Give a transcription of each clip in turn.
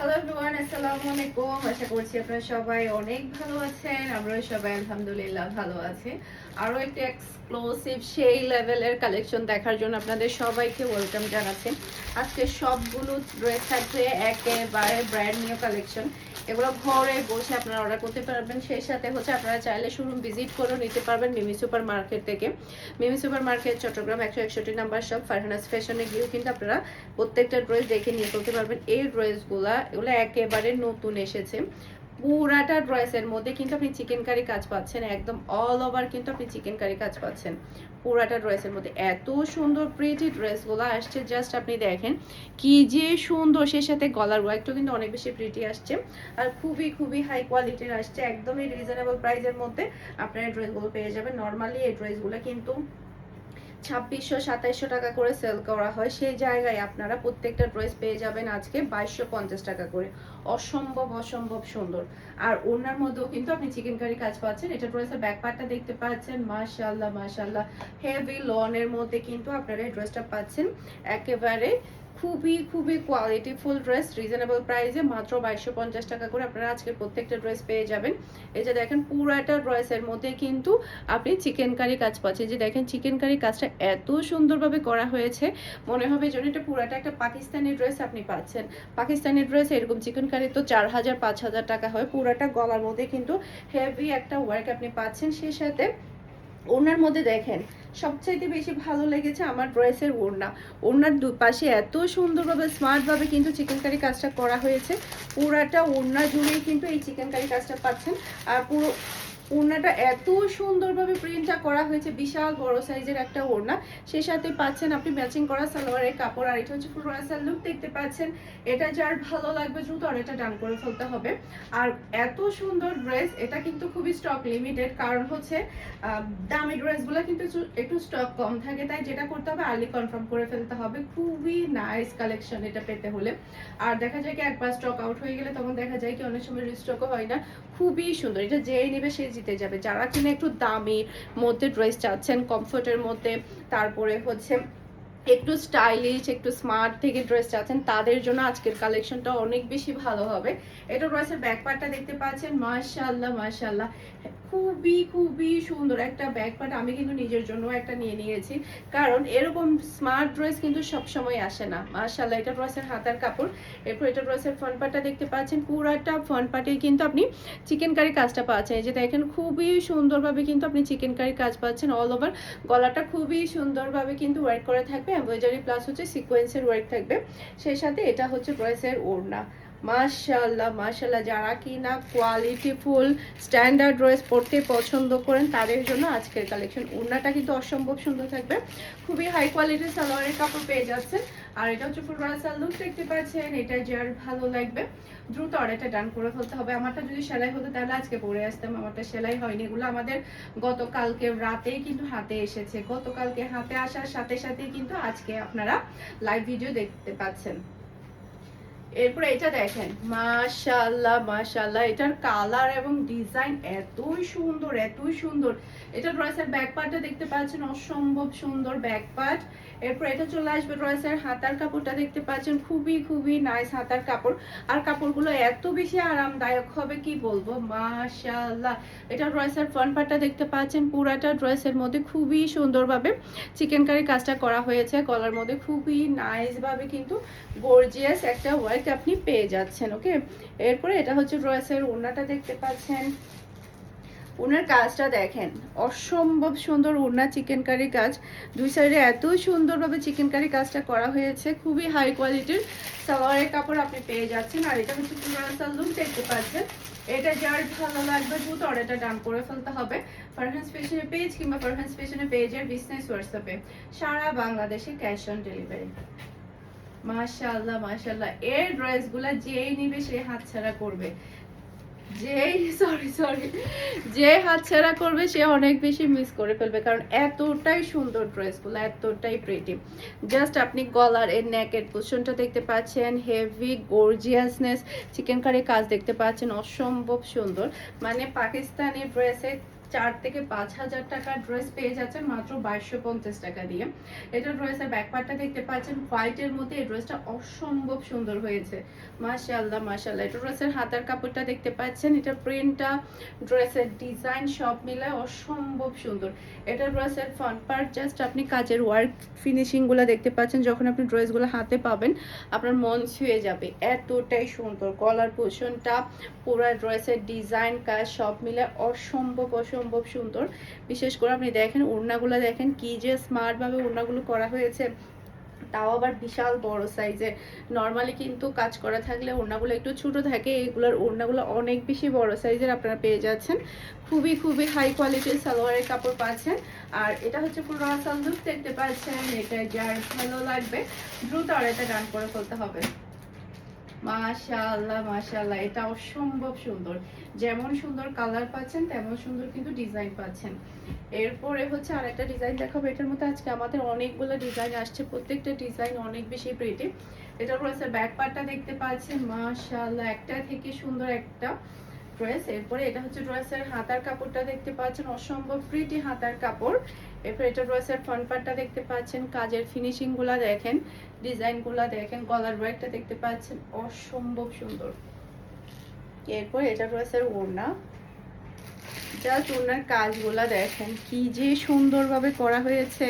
Hello everyone, আসসালামু আলাইকুম। আশা করছি আপনারা সবাই অনেক ভালো আছেন। আমরাও সবাই আলহামদুলিল্লাহ ভালো আছি। আরও একটি এক্সক্লুসিভ সেই লেভেলের কালেকশন দেখার জন্য আপনাদের সবাইকে ওয়েলকাম জানাচ্ছি। আজকে সবগুলো ড্রেস থাকবে একেবারে ব্র্যান্ড নিউ কালেকশন। এগুলো ঘরে বসে আপনারা অর্ডার করতে পারবেন। সেই সাথে হচ্ছে আপনারা চাইলে শোরুম ভিজিট করেও নিতে পারবেন মিমি সুপার মার্কেট থেকে। Mimi super market Chattogram 161 number shop Farhanas ফ্যাশনে গিয়েও কিন্তু আপনারা প্রত্যেকটা ড্রেস দেখে নিয়ে চলতে পারবেন। এই ড্রেসগুলো এগুলো একেবারে নতুন এসেছে। পুরাটা ড্রেসের মধ্যে কিন্তু আপনি চিকেন কারি কাজ পাচ্ছেন, একদম অল ওভার কিন্তু আপনি চিকেন কারি কাজ পাচ্ছেন পুরাটা ড্রেসের মধ্যে। এত সুন্দর প্রিটি ড্রেসগুলো আসছে, জাস্ট আপনি দেখেন কি যে সুন্দর। সেই সাথে গলার ওয়ার্কটাও কিন্তু অনেক বেশি প্রিটি আসছে আর খুবই খুবই হাই কোয়ালিটির আসছে। একদমই রিজনেবল প্রাইসের মধ্যে আপনারা এই ড্রেসগুলো পেয়ে যাবেন। নর্মালি এই ড্রেসগুলো কিন্তু 2600-2700 টাকা করে সেল করা হয়, সেই জায়গায় আপনারা প্রত্যেকটা ড্রেস পেয়ে যাবেন আজকে 2250 টাকা করে। অসম্ভব অসম্ভব সুন্দর। আর ওনার মধ্যেও কিন্তু আপনি চিকেন কারি কাজ পাচ্ছেন। এটা ড্রেসের ব্যাক পার্টটা দেখতে পাচ্ছেন, মাশাআল্লাহ মাশাআল্লাহ হেভি লনের মধ্যে কিন্তু আপনারা এই ড্রেসটা পাচ্ছেন। একেবারে খুবই খুবই কোয়ালিটিফুল ড্রেস, রিজনেবল প্রাইসে মাত্র 2250 টাকা করে আপনারা আজকে প্রত্যেকটা ড্রেস পেয়ে যাবেন। এই যে দেখেন পুরাটা ড্রেসের মধ্যে কিন্তু আপনি চিকেন কারি কাজ পাচ্ছেন। যে দেখেন চিকেন কারি কাজটা এত সুন্দরভাবে করা হয়েছে, মনে হবে যেন এটা পুরাটা একটা পাকিস্তানি ড্রেস আপনি পাচ্ছেন। পাকিস্তানি ড্রেস এরকম চিকেন কারি তো 4000-5000 টাকা হয়। পুরাটা গলার মধ্যে কিন্তু হেভি একটা ওয়ার্ক আপনি পাচ্ছেন। সেই সাথে ওনার মধ্যে দেখেন সবচাইতে বেশি ভালো লেগেছে আমার ড্রেসের ওড়না। ওড়নার দুপাশে এত সুন্দরভাবে স্মার্টভাবে কিন্তু চিকেন কারি কাজটা করা হয়েছে। পুরাটা ওড়না জুড়েই কিন্তু এই চিকেন কারি কাজটা পাচ্ছেন। আর পুরো ওড়নাটা এত সুন্দরভাবে প্রিন্টটা করা হয়েছে, বিশাল বড় সাইজের একটা ওড়না। সেই সাথে পাচ্ছেন আপনি ম্যাচিং করা সালোয়ারের কাপড়। আর এটা হচ্ছে ফুল রাসাল লুক দেখতে পাচ্ছেন। এটা যার ভালো লাগবে দ্রুত আর এটা ডান করে ফেলতে হবে। আর এত সুন্দর ড্রেস, এটা কিন্তু খুবই স্টক লিমিটেড, কারণ হচ্ছে দামি ড্রেসগুলো কিন্তু একটু স্টক কম থাকে, তাই যেটা করতে হবে আর্লি কনফার্ম করে ফেলতে হবে। খুবই নাইস কালেকশন এটা পেতে হলে। আর দেখা যায় কি একবার স্টক আউট হয়ে গেলে তখন দেখা যায় কি অনেক সময় রিস্টকও হয় না। খুবই সুন্দর, এটা যেই নেবে সে জিতে যাবে। যারা কিনা একটু দামি মধ্যে ড্রেস চাচ্ছেন, কমফোর্টের মধ্যে, তারপরে হচ্ছে একটু স্টাইলিশ একটু স্মার্ট থেকে ড্রেস চাচ্ছেন, তাদের জন্য আজকের কালেকশনটা অনেক বেশি ভালো হবে। এটা ড্রেসের ব্যাক পার্টটা দেখতে পাচ্ছেন, মাশাআল্লাহ মাশাআল্লাহ খুবই খুবই সুন্দর একটা ব্যাক পার্ট। আমি কিন্তু নিজের জন্য একটা নিয়ে নিয়েছি, কারণ এরকম স্মার্ট ড্রেস কিন্তু সব সময় আসে না। মাশাআল্লাহ এটা ড্রেসের হাতার কাপড়। এরপর এটা ড্রেসের ফ্রন্ট পার্টটা দেখতে পাচ্ছেন, পুরাটা ফ্রন্ট পার্টে কিন্তু আপনি চিকেন কারি কাজটা পাচ্ছেন। এই যে দেখেন খুবই সুন্দরভাবে কিন্তু আপনি চিকেন কারি কাজ পাচ্ছেন অল ওভার। গলাটা খুবই সুন্দরভাবে কিন্তু ওয়ার্ক করে থাকবে, এমব্রয়ডারি প্লাস হচ্ছে সিকোয়েন্সের ওয়ার্ক থাকবে। সেই সাথে এটা হচ্ছে ড্রেসের ওড়না। মাশাআল্লাহ মাশাআল্লাহ, যারা কিনা কোয়ালিটিফুল স্ট্যান্ডার্ড ড্রেস পরতে পছন্দ করেন তাদের জন্য আজকের কালেকশন। ওড়নাটা কিন্তু অসম্ভব সুন্দর থাকবে, খুবই হাই কোয়ালিটির সালোয়ারের কাপড় পেয়ে যাচ্ছেন। আর এটা হচ্ছে ফুল রাসাল লুক দেখতে পাচ্ছেন। এটা যার ভালো লাগবে দ্রুত অর্ডারটা ডান করে ফেলতে হবে। আমারটা যদি সেলাই হতো তাহলে আজকে পরে আসতাম, আমারটা সেলাই হয়নি। এগুলো আমাদের গতকালকে রাতেই কিন্তু হাতে এসেছে। গতকালকে হাতে আসার সাথে সাথেই কিন্তু আজকে আপনারা লাইভ ভিডিও দেখতে পাচ্ছেন। এরপরে এটা দেখেন, মাশাআল্লাহ মাশাআল্লাহ এটার কালার এবং ডিজাইন এতই সুন্দর এতই সুন্দর। এটা ড্রেসের ব্যাক পার্টটা দেখতে পাচ্ছেন, অসম্ভব সুন্দর ব্যাক পার্ট। এরপর এটা চলে আসবে ড্রেসের হাতার কাপড়টা দেখতে পাচ্ছেন, খুবই খুবই নাইস হাতার কাপড়। আর কাপড়গুলো এত বেশি আরামদায়ক হবে কি বলবো, মাশাআল্লাহ। এটা ড্রেসের ফ্রন্ট পার্টটা দেখতে পাচ্ছেন, পুরাটা ড্রেসের মধ্যে খুবই সুন্দরভাবে চিকেন কারি কাজটা করা হয়েছে। গলার মধ্যে খুবই নাইস ভাবে কিন্তু গর্জিয়াস একটা ওয়ার্ক আপনি পেয়ে যাচ্ছেন। ওকে, এরপরে এটা হচ্ছে ড্রেসের ওড়নাটা দেখতে পাচ্ছেন। ওনার কাজটা দেখেন, অসম্ভব সুন্দর ওড়না চিকেন কারি কাজ। দুই সাইডে এত সুন্দরভাবে চিকেন কারি কাজটা করা হয়েছে, খুবই হাই কোয়ালিটির সালোয়ারের কাপড় আপনি পেয়ে যাচ্ছেন। আর এটা হচ্ছে ফুল লুক দেখতে পাচ্ছেন। এটা যার ভালো লাগবে দ্রুত অর্ডারটা ডান করে ফেলতে হবে ফারহান ফ্যাশনের পেজ কিংবা ফারহান ফ্যাশনের পেজের বিজনেস হোয়াটসঅ্যাপে। সারা বাংলাদেশে ক্যাশ অন ডেলিভারি। মাশাআল্লাহ মাশাআল্লাহ, এর ড্রেসগুলা যেই নিবে সে হাতছাড়া করবে, যে হাতছাড়া করবে সে অনেক বেশি মিস করে ফেলবে, কারণ এতটাই সুন্দর ড্রেসগুলো, এতটাই প্রিটি। জাস্ট আপনি গলার এর নেকের পোর্শনটা দেখতে পাচ্ছেন, হেভি গর্জিয়াসনেস চিকেন কারি কাজ দেখতে পাচ্ছেন, অসম্ভব সুন্দর। মানে পাকিস্তানি ড্রেসে 4 থেকে 5 হাজার টাকার ড্রেস পেয়ে যাচ্ছেন মাত্র 2250 টাকা দিয়ে। এটা ড্রেসের ব্যাক পার্টটা দেখতে পাচ্ছেন হোয়াইটের মধ্যে, এই ড্রেসটা অসম্ভব সুন্দর হয়েছে, মাশাআল্লাহ মাশাআল্লাহ। এটা ড্রেসের হাতার কাপড়টা দেখতে পাচ্ছেন, এটা প্রিন্টটা, ড্রেসের ডিজাইন সব মিলায় অসম্ভব সুন্দর। এটা ড্রেসের ফ্রন্ট পার্ট, জাস্ট আপনি কাজের ওয়ার্ক ফিনিশিং গুলো দেখতে পাচ্ছেন, যখন আপনি ড্রেসগুলো হাতে পাবেন আপনার মন ছুঁয়ে যাবে, এতটাই সুন্দর। কলার পোর্শনটা, পুরো ড্রেসের ডিজাইন কাজ সব মিলে অসম্ভব অসম্ভব সুন্দর। বিশেষ করে আপনি দেখেন ওড়নাগুলো, দেখেন কি যে স্মার্ট ভাবে ওড়নাগুলো করা হয়েছে, তাও আবার বিশাল বড় সাইজে। নর্মালি কিন্তু কাজ করা থাকলে ওড়নাগুলো একটু ছোট থাকে, এইগুলোর ওড়নাগুলো অনেক বেশি বড় সাইজের আপনারা পেয়ে যাচ্ছেন। খুবই খুবই হাই কোয়ালিটির সালোয়ারের কাপড় পাচ্ছেন। আর এটা হচ্ছে পুরো আসাল লুক দেখতে পাচ্ছেন। এটা যার ভালো লাগবে দ্রুত আর এটা ডান করে ফেলতে হবে। মাশাআল্লাহ মাশাআল্লাহ, এটা অসম্ভব সুন্দর। যেমন সুন্দর কালার পাচ্ছেন তেমন সুন্দর কিন্তু ডিজাইন পাচ্ছেন। এরপরে হচ্ছে আরেকটা ডিজাইন দেখাবো। এটার মধ্যে আজকে আমাদের অনেকগুলো ডিজাইন আসছে, প্রত্যেকটা ডিজাইন অনেক বেশি প্রিটি। এটা রয়েছে ব্যাক পার্টটা দেখতে পাচ্ছেন, মাশাআল্লাহ একটা থেকে সুন্দর একটা ড্রেস। এরপরে এটা হচ্ছে ড্রেসের হাতার কাপড়টা দেখতে পাচ্ছেন, অসম্ভব প্রিটি হাতার কাপড়। এরপর এটা ড্রেসের ফ্রন্ট পার্টটা দেখতে পাচ্ছেন, কাজের ফিনিশিং গুলা দেখেন, ডিজাইন গুলা দেখেন, গলার ওয়ার্কটা দেখতে পাচ্ছেন অসম্ভব সুন্দর। এরপর এটা ড্রেসের ওড়না, জাস্ট ওড়নার কাজগুলা দেখেন কি যে সুন্দরভাবে করা হয়েছে।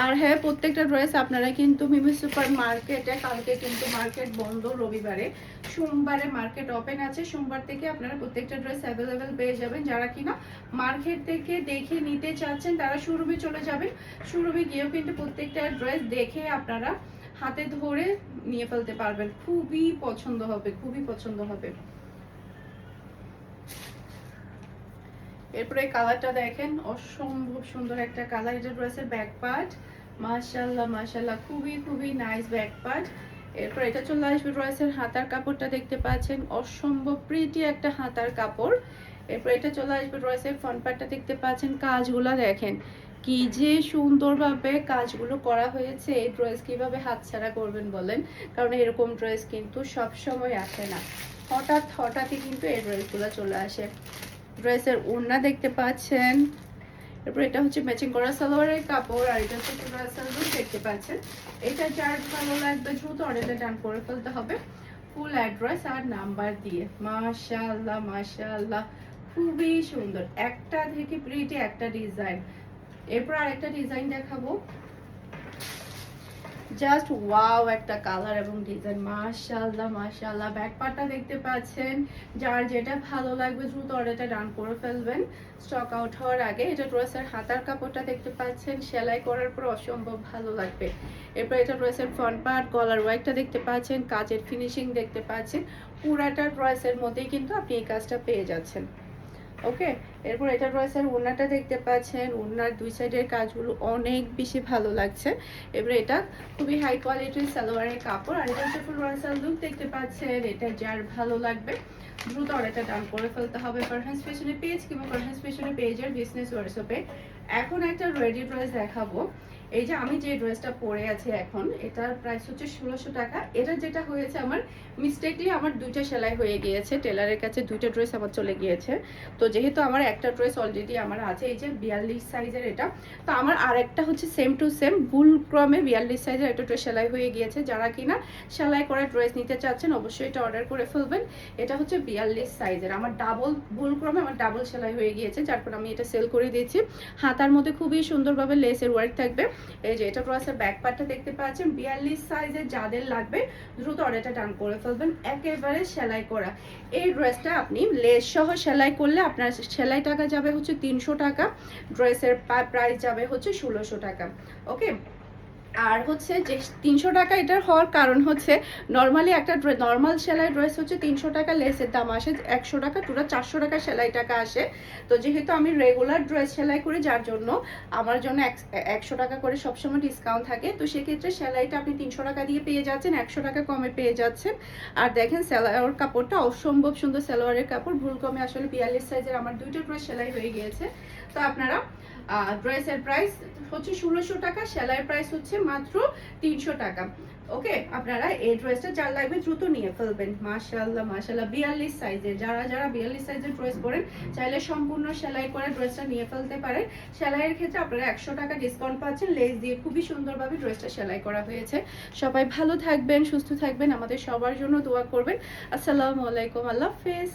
আর হ্যাঁ, প্রত্যেকটা ড্রেস আপনারা কিন্তু মিমি সুপার মার্কেটে, কালকে কিন্তু মার্কেট বন্ধ, রবিবারে, সোমবারে মার্কেট ওপেন আছে। সোমবার থেকে আপনারা প্রত্যেকটা ড্রেস অ্যাভেলেবেল পেয়ে যাবেন। যারা কিনা মার্কেট থেকে দেখে নিতে চাচ্ছেন তারা শোরুমে চলে যাবেন। শোরুমে গিয়েও কিন্তু প্রত্যেকটা ড্রেস দেখে আপনারা হাতে ধরে নিয়ে ফেলতে পারবেন, খুবই পছন্দ হবে, খুবই পছন্দ হবে। এরপরে কালারটা দেখেন, অসম্ভব সুন্দর একটা কালার। এটা ড্রেসের ব্যাক পার্ট, মাশাআল্লাহ মাশাআল্লাহ, খুবই খুবই নাইস ব্যাক পার্ট। এরপর এটা চলে আসবে ড্রেসের হাতার কাপড়টা দেখতে পাচ্ছেন, অসম্ভব প্রিটি একটা হাতার কাপড়। এরপর এটা চলে আসবে ড্রেসের ফ্রন্ট পার্টটা দেখতে পাচ্ছেন, কাজগুলো দেখেন কি যে সুন্দরভাবে কাজগুলো করা হয়েছে। এই ড্রেস কিভাবে হাতছাড়া করবেন বলেন, কারণ এরকম ড্রেস কিন্তু সব সময় আসে না, হঠাৎ হঠাৎই কিন্তু এই ড্রেসগুলো চলে আসে। ড্রেসের ওড়না দেখতে পাচ্ছেন, এরপর এটা হচ্ছে ম্যাচিং করা সালোয়ারের কাপড়, আর এটা হচ্ছে ড্রেসের লুক দেখতে পাচ্ছেন। এটা যার ভালো লাগবে দ্রুত অর্ডারটা ডান করে ফেলতে হবে ফুল অ্যাড্রেস আর নাম্বার দিয়ে। মাশাআল্লাহ মাশাআল্লাহ, খুবই সুন্দর, একটা থেকে প্রিটি একটা ডিজাইন। এরপর আরেকটা ডিজাইন দেখাবো, জাস্ট ওয়াও একটা কালার এবং ডিজাইন, মাশাআল্লাহ মাশাআল্লাহ। ব্যাক পার্টটা দেখতে পাচ্ছেন, যার যেটা ভালো লাগবে দ্রুত অর্ডারটা ডান করে ফেলবেন স্টক আউট হওয়ার আগে। এটা ড্রেসের হাতার কাপড়টা দেখতে পাচ্ছেন, সেলাই করার পর অসম্ভব ভালো লাগবে। এরপর এটা ড্রেসের ফ্রন্ট পার্ট, গলার ওয়ার্কটা দেখতে পাচ্ছেন, কাজের ফিনিশিং দেখতে পাচ্ছেন, পুরাটা ড্রেসের মধ্যেই কিন্তু আপনি এই কাজটা পেয়ে যাচ্ছেন। ওকে, এরপর এটা ড্রেসের ওড়নাটা দেখতে পাচ্ছেন, ওড়নার দুই সাইডের কাজগুলো অনেক বেশি ভালো লাগছে। এবার এটা খুবই হাই কোয়ালিটির সালোয়ারের কাপড়, আর এটা হচ্ছে ফুল রয়্যাল লুক দেখতে পাচ্ছেন। এটা যার ভালো লাগবে দ্রুত অর্ডারটা ডান করে ফেলতে হবে ফারহান ফ্যাশনের পেজ কিংবা ফারহান ফ্যাশনের পেজের বিজনেস হোয়াটসঅ্যাপে। এখন একটা রেডি ড্রেস দেখাবো। এই যে আমি যে ড্রেসটা পরে আছি এখন, এটার প্রাইস হচ্ছে 1600 টাকা। এটা যেটা হয়েছে আমার মিস্টেকলি আমার দুইটা সেলাই হয়ে গিয়েছে, টেলারের কাছে দুইটা ড্রেস আমার চলে গিয়েছে। তো যেহেতু আমার একটা ড্রেস অলরেডি আমার আছে, এই যে 42 সাইজের এটা, তো আমার আরেকটা হচ্ছে সেম টু সেম ভুল ক্রমে 42 সাইজের একটা ড্রেস সেলাই হয়ে গিয়েছে। যারা কিনা সেলাই করা ড্রেস নিতে চাচ্ছেন অবশ্যই এটা অর্ডার করে ফেলবেন। এটা হচ্ছে 42 সাইজের, আমার ডাবল ভুল ক্রমে আমার ডাবল সেলাই হয়ে গিয়েছে, যার কারণে আমি এটা সেল করে দিয়েছি। হাতার মধ্যে খুবই সুন্দরভাবে লেসের ওয়ার্ক থাকবে। এই যে এটা ড্রেসের ব্যাক পার্টটা দেখতে পাচ্ছেন, 42 সাইজের যাদের লাগবে দ্রুত অর্ডারটা ডান করে ফেলবেন, একেবারে সেলাই করা। এই ড্রেসটা আপনি লেস সহ সেলাই করলে আপনার সেলাই টাকা যাবে হচ্ছে 300 টাকা, ড্রেসের প্রাইস যাবে হচ্ছে 1600 টাকা। ওকে, আর হচ্ছে যে 300 টাকা এটার হওয়ার কারণ হচ্ছে নর্মালি একটা নর্মাল সেলাই ড্রেস হচ্ছে 300 টাকা, লেসের দাম আসে 100 টাকা, টোটাল 400 টাকা সেলাই টাকা আসে। তো যেহেতু আমি রেগুলার ড্রেস সেলাই করি, যার জন্য আমার জন্য 100 টাকা করে সবসময় ডিসকাউন্ট থাকে। তো সেক্ষেত্রে সেলাইটা আপনি 300 টাকা দিয়ে পেয়ে যাচ্ছেন, 100 টাকা কমে পেয়ে যাচ্ছেন। আর দেখেন সালোয়ার কাপড়টা অসম্ভব সুন্দর সালোয়ারের কাপড়, ভুল কমে আসলে 42 সাইজের আমার দুইটা ড্রেস সেলাই হয়ে গিয়েছে। তো আপনারা ড্রেসের প্রাইস হচ্ছে 1600 টাকা, সেলাইয়ের প্রাইস হচ্ছে মাত্র 300 টাকা। ওকে, আপনারা এই ড্রেসটা যার লাগবে দ্রুত নিয়ে ফেলবেন। মাশাআল্লাহ মাশাআল্লাহ, 42 সাইজের, যারা 42 সাইজের ড্রেস পরেন চাইলে সম্পূর্ণ সেলাই করে ড্রেসটা নিয়ে ফেলতে পারেন। সেলাইয়ের ক্ষেত্রে আপনারা 100 টাকা ডিসকাউন্ট পাচ্ছেন, লেস দিয়ে খুবই সুন্দরভাবে ড্রেসটা সেলাই করা হয়েছে। সবাই ভালো থাকবেন, সুস্থ থাকবেন, আমাদের সবার জন্য দোয়া করবেন। আসসালামু আলাইকুম, আল্লাহ হাফেজ।